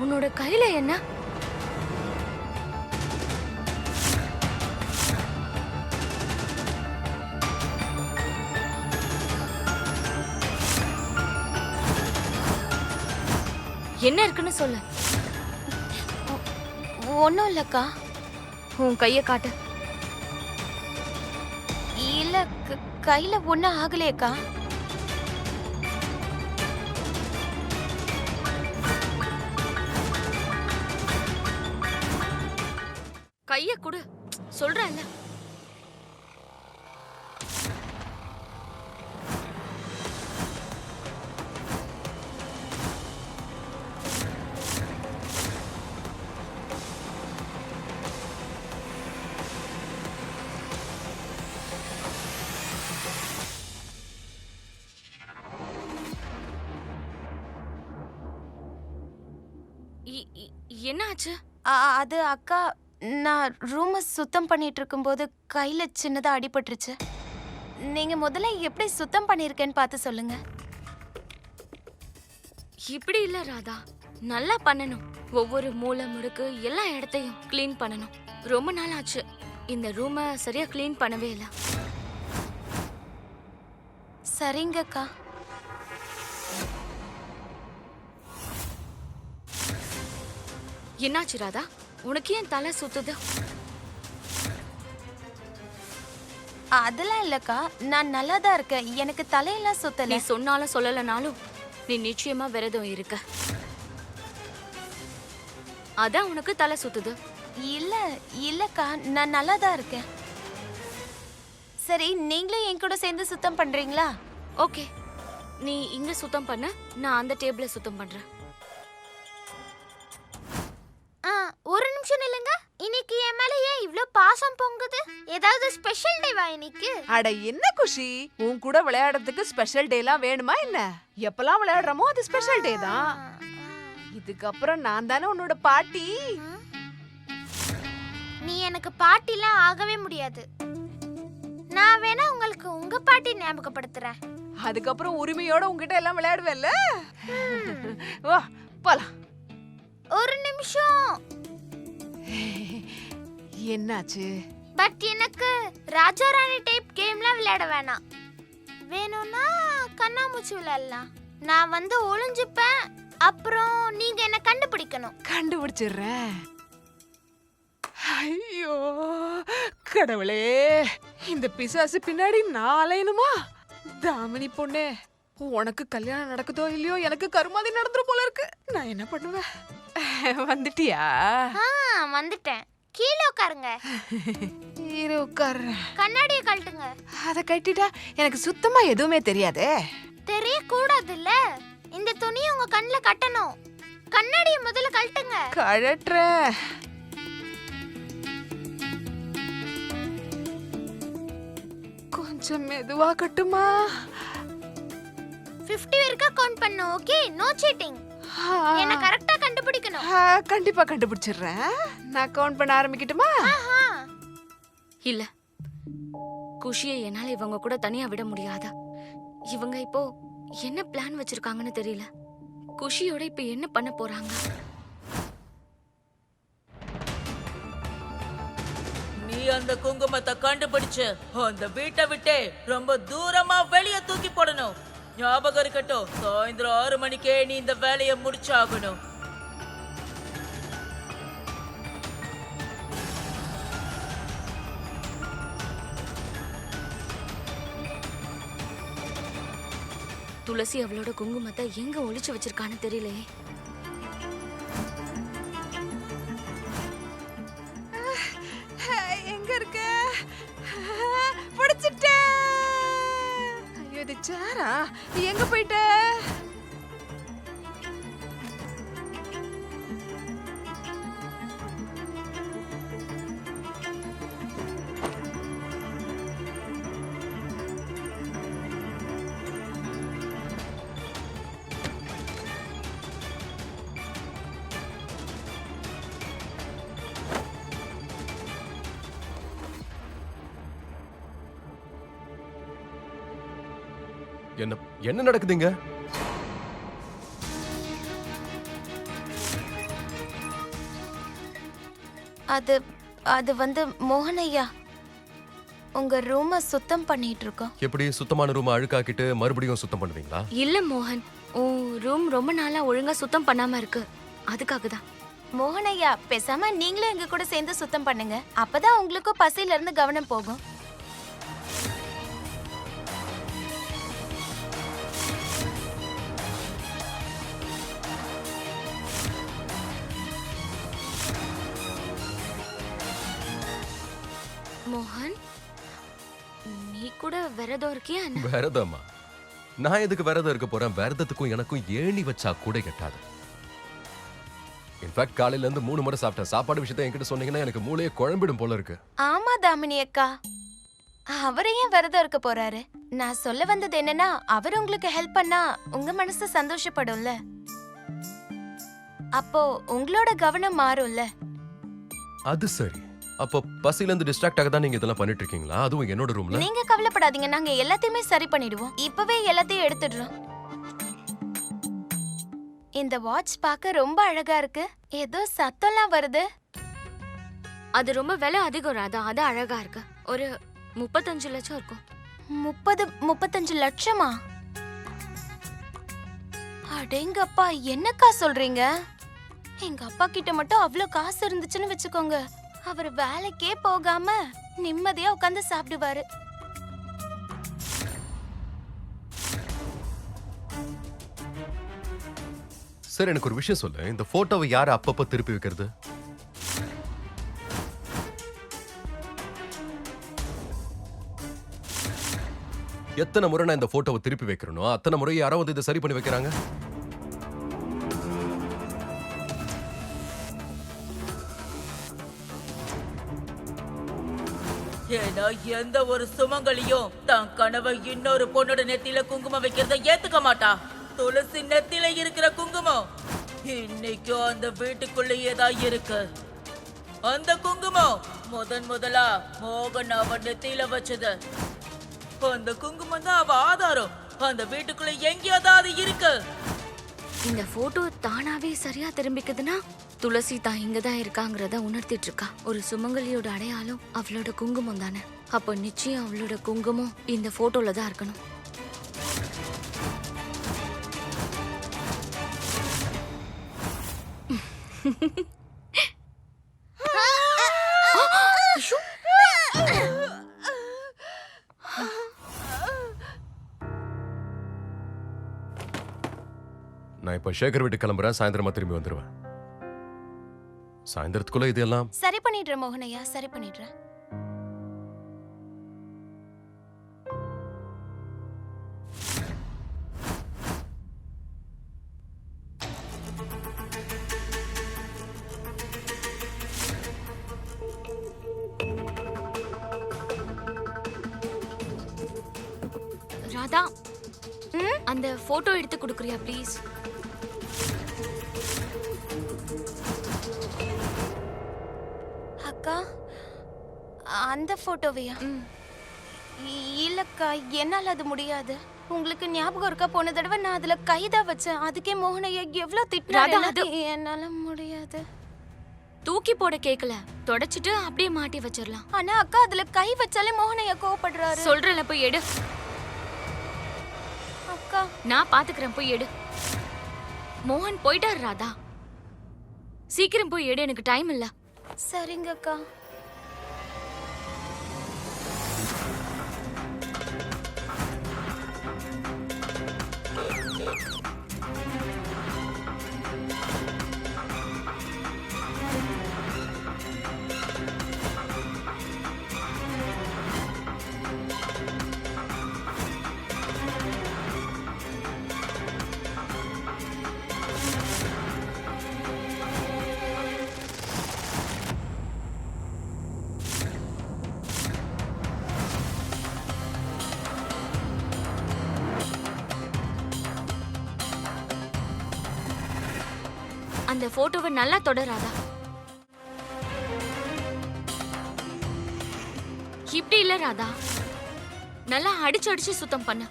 உன்னோட கையில என்ன? என்ன இருக்குன்னு சொல்லு. ஒன்றும் இல்லைக்கா. உன் கைய காட்டு. இல்ல, கையில ஒன்றும் ஆகலையேக்கா. கைய கொடு சொல்றேன்ல. என்ன ஆச்சு? அது அக்கா, நான் ரூமை சுத்தம் பண்ணிட்டு இருக்கும்போது கையில சின்னதா அடிபட்டுருச்சு. நீங்க முதல்ல எப்படி சுத்தம் பண்ணிருக்கேன்னு பார்த்து சொல்லுங்க. இப்படி இல்ல ராதா, நல்லா பண்ணணும். ஒவ்வொரு மூலை முடுக்கு எல்லா இடத்தையும் க்ளீன் பண்ணணும். ரொம்ப நாள் ஆச்சு இந்த ரூமை சரியா க்ளீன் பண்ணவே இல்லை. சரிங்கக்கா. என்னாச்சு ராதா? உனக்கு ஏன் தலை சுத்துது? அதெல்லாம் இல்லக்கா, நான் நல்லா தான் இருக்கேன். எனக்கு தலையெல்லாம் நீ சுத்தல. சொன்னாலும் சொல்லலனாலும் நீ நிச்சயமா விரதம் இருக்க. அதான் உனக்கு தலை சுத்துது. இல்லக்கா, நான் நல்லா தான் இருக்கேன். சரி, நீங்களும் என் கூட சேர்ந்து சுத்தம் பண்றீங்களா? ஓகே, நீ இங்க சுத்தம் பண்ண, நான் அந்த டேபிள சுத்தம் பண்றேன். ஒரு நிமிஷம் நில்லுங்க. இன்னைக்கு என் மேல ஏன் இவ்ளோ பாசம் பொங்குது? ஏதாவது ஸ்பெஷல் டேவா இன்னைக்கு? அட என்ன குஷி, உன் கூட விளையாடுறதுக்கு ஸ்பெஷல் டேலாம் வேணுமா என்ன? எப்பலாம் விளையாடுறோமோ அது ஸ்பெஷல் டே தான். இதுக்கப்புறம் நான் தானே உன்னோட பாட்டி. நீ எனக்கு பாட்டிலாம் ஆகவே முடியாது. நான் வேணா உங்களுக்கு உங்க பாட்டி ஞாபகப்படுத்துறேன். அதுக்கப்புறம் உரிமையோட உன்கிட்ட எல்லாம் விளையாடுவேல்ல. வா போலாம். ஒரு நிமிஷம். என்னாச்சு? பட் எனக்கு ராஜா ராணி டைப் கேம்லாம் விளையாட வேணாம். வேணும்னா கண்ணாமூச்சி விளையாடலாம். நான் வந்து ஒளிஞ்சுப்பேன், அப்புறம் நீங்க என்ன கண்டுபிடிக்கணும். கண்டுபிடிச்சிடுறேன். ஐயோ கடவுளே, இந்த பிசாசு பின்னாடி நான் அலையணுமா? தாமினி பொண்ணே, உனக்கு கல்யாணம் நடக்குதோ இல்லையோ, எனக்கு கருமாதி நடந்துரும் போல இருக்கு. நான் என்ன பண்ணுவேன்? வந்துட்டியா? வந்துட்டேன். கீழே உட்காருங்க. இரு உட்கார்றேன். கண்ணாடியை கழட்டுங்க. அதை கட்டிட்டா எனக்கு சுத்தமா எதுவுமே தெரியாதே. தெரியக்கூடாதுல்ல. இந்த துணியை உங்க கண்ணுல கட்டணும். கண்ணாடியை முதல்ல கழட்டுங்க. கழட்டுறேன். கொஞ்சம் மெதுவா கட்டுமா? 50 வரைக்கும் கவுண்ட் பண்ணு. Okay, no cheating. என்ன கரெக்ட்டா கண்டுபிடிக்கணும். கண்டிப்பா கண்டுபிடிச்சிடுறேன். நான் கவுண்ட் பண்ண ஆரம்பிக்கட்டுமா? இல்ல, குஷியை என்னால இவங்க கூட தனியா விட முடியாதா? இவங்க இப்போ என்ன பிளான் வச்சிருக்காங்கன்னு தெரியல. குஷியோட இப்ப என்ன பண்ண போறாங்க? நீ அந்த குங்குமத்தை கண்டுபிடிச்சு அந்த வீட்டை விட்டே ரொம்ப தூரமா வெளியே தூக்கி போடணும். ஞாபகம் இருக்கட்டும், சாயந்தரம் 6 மணிக்கே நீ இந்த வேலையை முடிச்சாகணும். துளசி அவளோட குங்குமத்தை எங்க ஒளிச்சு வச்சிருக்கான்னு தெரியலையே. எங்க இருக்க? பிடிச்சிட்டேன். ஐயோ இது சாரா, எங்க போயிட்ட? என்ன நடக்குதுங்க? அது அது வந்து மோகன் ஐயா, உங்க ரூமை சுத்தம் பண்ணிட்டு இருக்கோம். எப்படி சுத்தமான ரூம் அழுக்காக்கிட்டு மறுபடியும் சுத்தம் பண்ணுவீங்களா? இல்ல மோகன், உன் ரூம் ரொம்ப நாளா ஒழுங்கா சுத்தம் பண்ணாம இருக்கு, அதுக்காக தான். மோகன் ஐயா, பேசாம நீங்களும் எங்க கூட சேர்ந்து சுத்தம் பண்ணுங்க. அப்பதான் உங்களுக்கும் பசியில இருந்து கவனம் போகும். மோகன், நீ கூட விரதம் இருக்கியா என்ன? விரதமா? நான் எதுக்கு விரதம் இருக்க போறேன்? விரதத்துக்கும் எனக்கும் ஏணி வச்சா கூட எட்டாது. இன்ஃபேக்ட் காலையில இருந்து 3 முறை சாப்பிட்டேன். சாப்பாடு விஷயத்தை என்கிட்ட சொன்னீங்கன்னா எனக்கு மூளையே குழம்பிடும் போல இருக்கு. ஆமா தாமினி அக்கா, அவரே ஏன் விரதம் இருக்க போறாரு? நான் சொல்ல வந்தது என்னன்னா, அவர் உங்களுக்கு ஹெல்ப் பண்ணா உங்க மனசு சந்தோஷப்படும்ல, அப்போ உங்களோட கவனம் மாறும்ல. அது சரி. அப்போ பசில இருந்து டிஸ்ட்ராக்ட் ஆக தான் நீங்க இதெல்லாம் பண்ணிட்டு இருக்கீங்களா? அதுவும் என்னோட ரூம்ல? நீங்க கவலைப்படாதீங்க, நாங்க எல்லாத்தையுமே சரி பண்ணிடுவோம். இப்பவே எல்லாத்தையும் எடுத்துடுறோம். இந்த வாட்ச் பார்க்க ரொம்ப அழகா இருக்கு. ஏதோ சத்தம்லாம் வருது. அது ரொம்ப விலை அதிகம் ராதா, அது அழகா இருக்கு. ஒரு 35 லட்சம் இருக்கும். 35 லட்சமா? அடேங்கப்பா, என்னக்கா சொல்றீங்க? எங்க அப்பா கிட்ட மட்டும் அவ்ளோ காசு இருந்துச்சுன்னு வச்சுக்கோங்க, அவர் வேலைக்கே போகாம நிம்மதியா உட்கார்ந்து சாப்பிடுவாரு. சரி, எனக்கு ஒரு விஷயம் சொல்லு. இந்த போட்டோவை யாரு அப்பப்ப திருப்பி வைக்கிறது? எத்தனை முறை நான் இந்த போட்டோவை திருப்பி வைக்கிறனோ அத்தனை முறை யாரோ வந்து இதை சரி பண்ணி வைக்கிறாங்க. ஏன்னா எந்த ஒரு சுமங்கலியும் தன் கனவை இன்னொரு பொண்ணோட நெத்தியில குங்குமம் வைக்கிறத ஏத்துக்க மாட்டா. துளசி நெத்தியில இருக்கிற குங்குமம் இன்னைக்கும் அந்த வீட்டுக்குள்ளேயே தான் இருக்கு. அந்த குங்குமம் முதலா மோகன் அவ நெத்தியில வச்சது. அந்த குங்குமம் தான் அவ ஆதாரம். அந்த வீட்டுக்குள்ள எங்கேயாவது அது இருக்கு. இந்த போட்டோ தானாவே சரியா திரும்பிக்குதுன்னா துளசி தான் இங்கதான் இருக்காங்கிறத உணர்த்திட்டு இருக்கா. ஒரு சுமங்கலியோட அடையாளம் அவளோட குங்குமம் தானே. அப்போ நிச்சயம் அவளோட குங்குமம் இந்த போட்டோல தான் இருக்கணும். நான் இப்ப சேகர் வீட்டு கிளம்புறேன். சாயந்தரமா திரும்பி வந்துருவேன். சாயந்தரத்துக்குள்ள இதெல்லாம் சரி பண்ணிடுறேன் மோகனையா, சரி பண்ணிடுறேன். ராதா, அந்த போட்டோ எடுத்து கொடுக்குறியா ப்ளீஸ்? அக்கா, அந்த போட்டோவையா? இல்லக்கா, என்னால அது முடியாது. உங்களுக்கு ஞாபகம் இருக்கா, போன தடவை நான் அதுல கைதான் வச்சேன். அதுக்கே மோகனையா எவ்வளவு திட்டினாரு. என்னால முடியாது. தூக்கி போட கேக்கல, தொடச்சிட்டு அப்படியே மாட்டி வச்சிடலாம். ஆனா அக்கா, அதுல கை வச்சாலே மோகனையா கோவப்படுறாரு. சொல்றல, போய் எடு. அக்கா, நான் பாத்துக்கிறேன், போய் எடு. மோகன் போயிட்டாரு ராதா, சீக்கிரம் போய் எடு, எனக்கு டைம் இல்ல. சரிங்க அக்கா. அந்த போட்டோவை நல்லா தொடராதா. இப்படி இல்ல ராதா, நல்லா அடிச்சு அடிச்சு சுத்தம் பண்ண.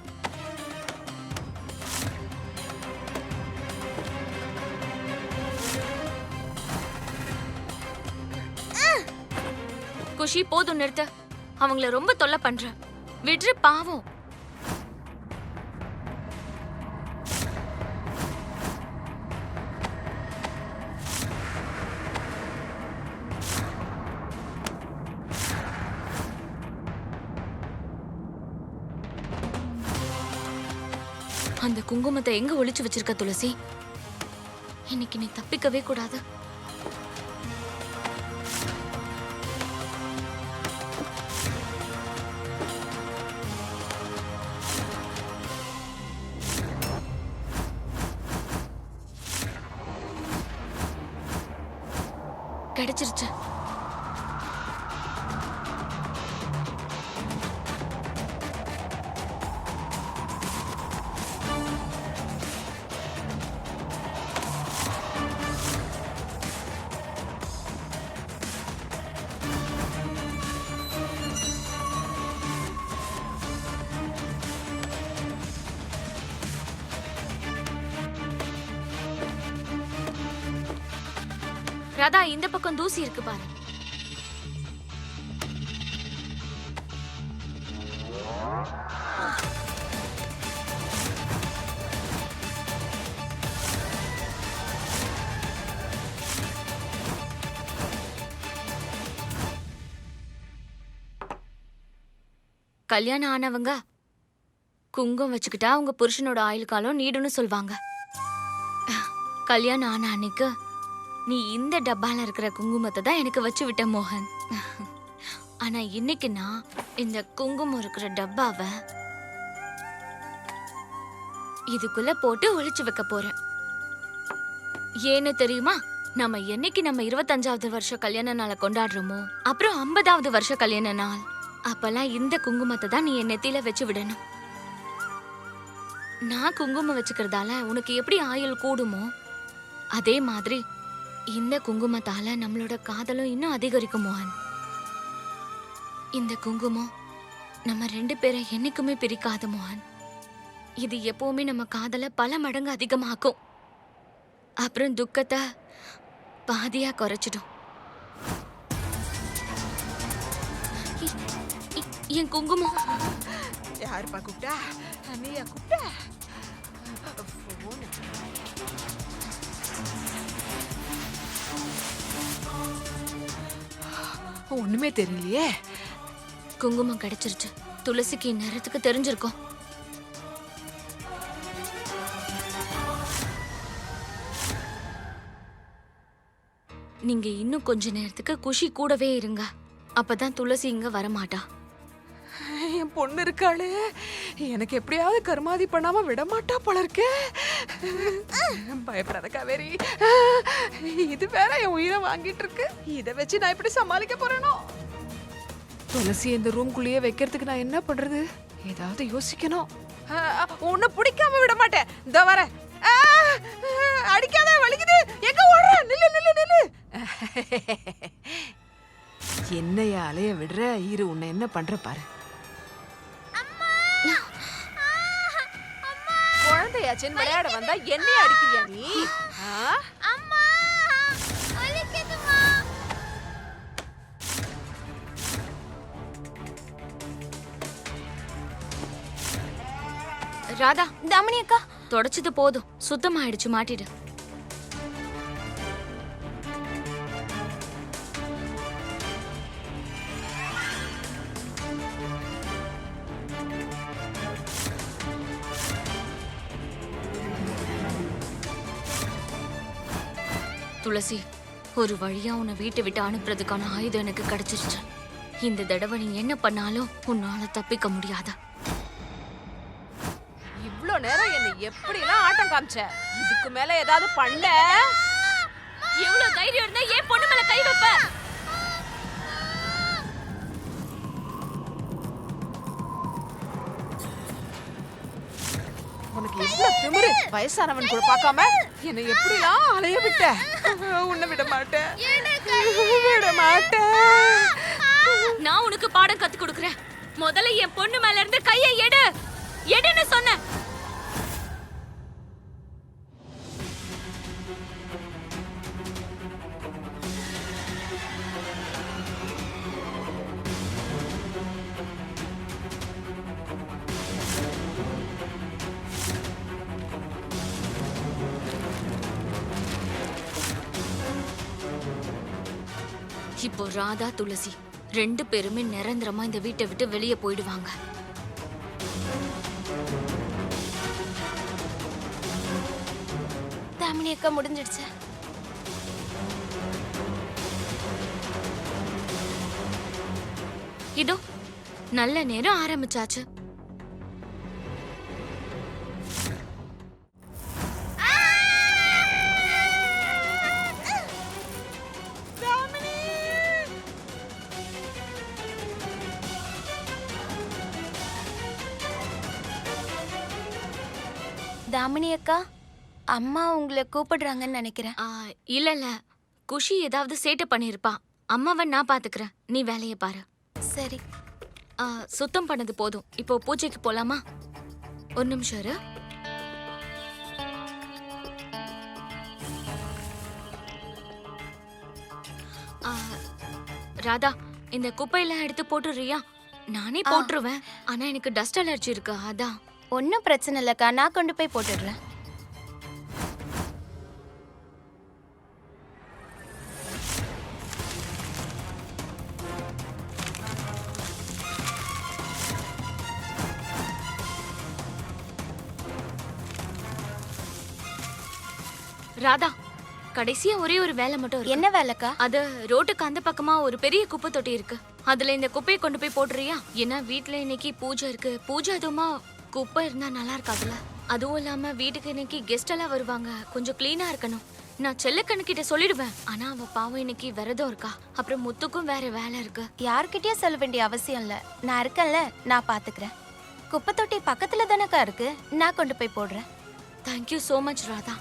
குஷி போதும் நிறுத்த. அவங்கள ரொம்ப தொல்லை பண்ற. விட்ரு பாவம். அந்த குங்குமத்தை எங்க ஒளிச்சு வச்சிருக்க துளசி? இன்னைக்கு நீ தப்பிக்கவே கூடாது. கிடைச்சிருச்சு. ராதா, இந்த பக்கம் தூசி இருக்கு பாரு. கல்யாணம் ஆனவங்க குங்குமம் வச்சுக்கிட்டா உங்க புருஷனோட ஆயுள் காலம் நீடுன்னு சொல்வாங்க. கல்யாணம் ஆன அன்னைக்கு நீ இந்த டப்பால இருக்கிற குங்குமத்தை தான் எனக்கு வச்சு விட்ட மோகன். ஆனா இன்னைக்கு நான் இந்த குங்குமம் இருக்கிற டப்பாவை இதுக்குள்ள போட்டு ஒளிச்சு வைக்க போறேன். ஏன்னு தெரியுமா? நம்ம என்னைக்கு நம்ம 25வது வருஷ கல்யாண நாளை கொண்டாடுறோமோ, அப்புறம் 50வது வருஷ கல்யாண நாள், அப்பெல்லாம் இந்த குங்குமத்தை தான் நீ என் நெத்தியில வச்சு விடணும். நான் குங்குமம் வச்சுக்கிறதால உனக்கு எப்படி ஆயுள் கூடுமோ, அதே மாதிரி இந்த குங்குமத்தால நம்மளோட காதலும் இன்னும் அதிகரிக்கும் மோகன். இந்த குங்குமம் நம்ம 2 பேரை என்னைக்குமே பிரிக்காது மோகன். இது எப்பவுமே நம்ம காதலை பல மடங்கு அதிகமாக்கும். அப்புறம் துக்கத்தை பாதியா குறைச்சிடும். என் குங்குமம் யாருப்பா கூப்பிட்டா? நீயா கூப்பிட்டா? ஒண்ணுமே தெரியலையே. குங்குமம் கிடைச்சிருச்சு. துளசிக்கு நேரத்துக்கு தெரிஞ்சிருக்கும். நீங்க இன்னும் கொஞ்ச நேரத்துக்கு குஷி கூடவே இருங்க. அப்பதான் துளசி இங்க வரமாட்டா. என் பொண்ணு இருக்காளே, எனக்கு எப்படியாவது கருமாதி பண்ணாம விட மாட்டா போல இருக்கே. பயப்படாத காவேரி, இது வேற என் உயிரை வாங்கிட்டு இருக்கு. இதை வச்சு நான் எப்படி சமாளிக்க போறேனோ? துளசி இந்த ரூம்குள்ளேயே வைக்கிறதுக்கு நான் என்ன பண்றது? ஏதாவது யோசிக்கணும். உன்னை பிடிக்காம விட மாட்டேன். இந்த வர அடிக்காத, வலிக்குது. எங்க ஓடுற? நில்லு நில்லு நில்லு. என்னைய அலைய விடுற? இரு, உன்னை என்ன பண்ற பாரு. குழந்தையாச்சின்னு விளையாட வந்தா என்னைய அடிக்கிறியா நீ? அம்மா வலிக்குதுமா. ராதா, தாமினி அக்கா, தொடச்சது போதும். சுத்தமாயிடுச்சு, மாட்டிடு. துளசி, ஒரு வழியா உன்னை வீட்டை விட்டு அனுப்புறதுக்கான ஆயுதம் எனக்கு கிடைச்சிருச்சு. இந்த தடவை நீ என்ன பண்ணாலும் உன்னால தப்பிக்க முடியாத. இவ்ளோ நேரம் என்ன எப்படி எல்லாம் ஆட்டம் காமிச்ச? இதுக்கு மேல ஏதாவது பண்ண? எவ்வளவு தைரியம் இருந்தா ஏன் பொண்ணு மேல கை வைப்ப? உனக்கு எவ்வளவு திமிரு! வயசானவன் கூட பார்க்காம என்னை எப்படிலாம் அலைய விட்ட? உன்னை விட மாட்டேன், விட மாட்டேன். நான் உனக்கு பாடம் கத்து கொடுக்கறேன். முதல்ல என் பொண்ணு மேல இருந்து கையை எடு. எடுன்னு சொன்ன. இப்போ ராதா துளசி 2 பேருமே நிரந்தரமா இந்த வீட்டை விட்டு வெளியே போயிடுவாங்க. தாமினி அக்கா முடிஞ்சிடுச்சு. இதோ நல்ல நேரம் ஆரம்பிச்சாச்சு. தாமினி அக்கா, அம்மா உங்களை கூப்பிடுறாங்கன்னு நினைக்கிறேன். இல்ல இல்ல, குஷி ஏதாவது சேட்டை பண்ணிருப்பா. அம்மாவை நான் பாத்துக்கிறேன், நீ வேலையை பாரு. சரி. சுத்தம் பண்ணது போதும், இப்போ பூஜைக்கு போலாமா? ஒரு நிமிஷம் இரு. ராதா, இந்த குப்பையெல்லாம் எடுத்து போட்டுறியா? நானே போட்டுருவேன், ஆனா எனக்கு டஸ்ட் அலர்ஜி இருக்கு, அதான். ஒன்றும் பிரச்சனை இல்லைக்கா, நான் கொண்டு போய் போட்டுடுறேன். ராதா, கடைசியா ஒரே ஒரு வேலை மட்டும் இருக்கு. என்ன வேலைக்கா? அது ரோட்டுக்கு அந்த பக்கமா ஒரு பெரிய குப்பை தொட்டி இருக்கு, அதுல இந்த குப்பையை கொண்டு போய் போட்டுறியா? ஏன்னா வீட்டுல இன்னைக்கு பூஜை இருக்கு. பூஜை அதுவுமா குப்பை இருந்தா நல்லா இருக்காதுல்ல. அதுவும் இல்லாம வீட்டுக்கு இன்னைக்கு கெஸ்ட் எல்லாம் வருவாங்க, கொஞ்சம் கிளீனா இருக்கணும். நான் செல்லக்கண்ணுக்கிட்ட சொல்லிடுவேன், ஆனா அவ பாவம் இன்னைக்கு விரதம் இருக்கா. அப்புறம் முத்துக்கும் வேற வேலை இருக்கு. யார்கிட்டயும் சொல்ல வேண்டிய அவசியம் இல்ல, நான் இருக்கேன்ல, நான் பாத்துக்கிறேன். குப்பை தொட்டி பக்கத்துல தானக்கா இருக்கு, நான் கொண்டு போய் போடுறேன். Thank you so much Radha.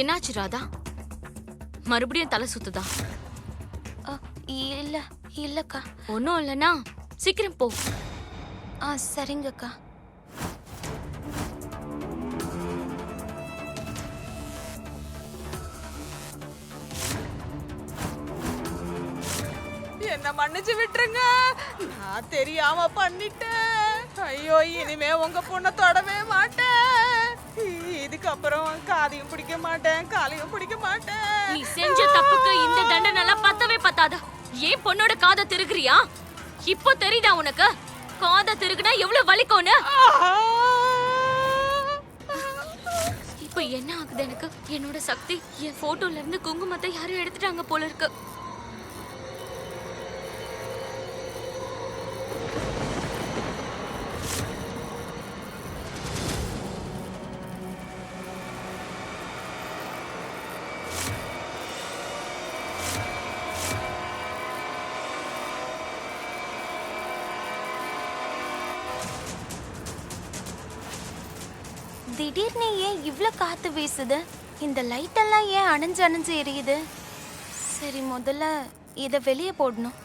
என்னாச்சு ராதா? மறுபடியும் தலை சுத்துதா? இல்ல இல்லக்கா. ஒன்னும் இல்லனா சீக்கிரம் போ. சரிங்கக்கா. என்ன மன்னிச்சு விட்டுருங்க, நான் தெரியாம பண்ணிட்டேன். ஐயோ, இனிமே உங்க பொண்ணை தொடவே மாட்டேன். இதுக்கப்புறம் காதையும் பிடிக்க மாட்டேன், காலையும் பிடிக்க மாட்டேன். நீ செஞ்ச தப்புக்கு இந்த தண்டனை எல்லாம் பத்தவே பத்தாத. ஏன் பொண்ணோட காதை திருகுறியா? இப்போ தெரியுதா உனக்கு காதை திருகுனா எவ்வளவு வலிக்கும்னு? இப்போ என்ன ஆகுது எனக்கு? என்னோட சக்தி, என் போட்டோல இருந்து குங்குமத்தை யாரும் எடுத்துட்டாங்க போல இருக்கு. திடீர்னு ஏன் இவ்ளோ காத்து வீசுது? இந்த லைட் எல்லாம் ஏன் அணைஞ்சு அணைஞ்சு எரியுது? சரி, முதல்ல இத வெளியே போடணும்.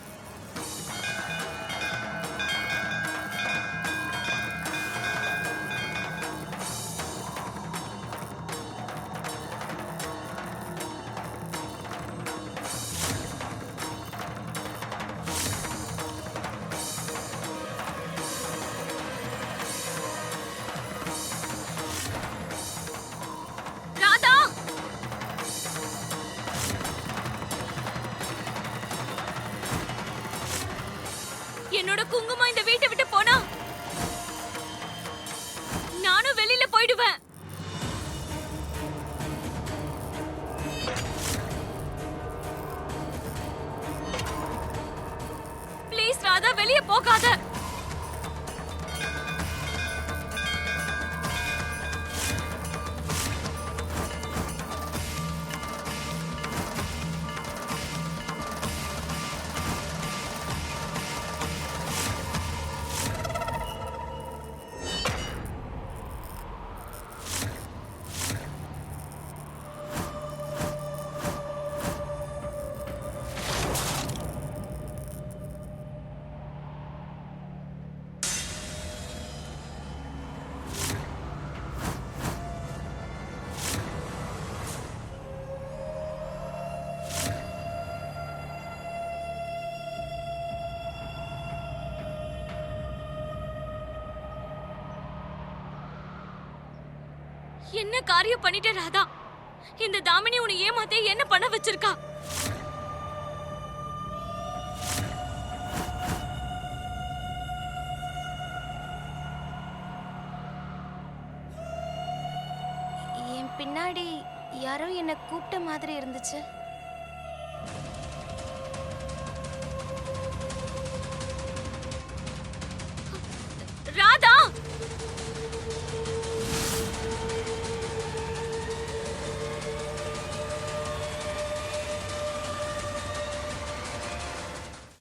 ராதா, என்னோட குங்குமம் இந்த வீட்டை விட்டு போனா நானும் வெளியில போயிடுவேன். ப்ளீஸ் ராதா, வெளியே போகாத. என்ன காரியம் பண்ணிட்ட ராதா? இந்த தாமினி உன்னை ஏமாத்தே என்ன பண்ண வச்சிருக்கா? என் பின்னாடி யாரோ என்ன கூப்பிட்ட மாதிரி இருந்துச்சு.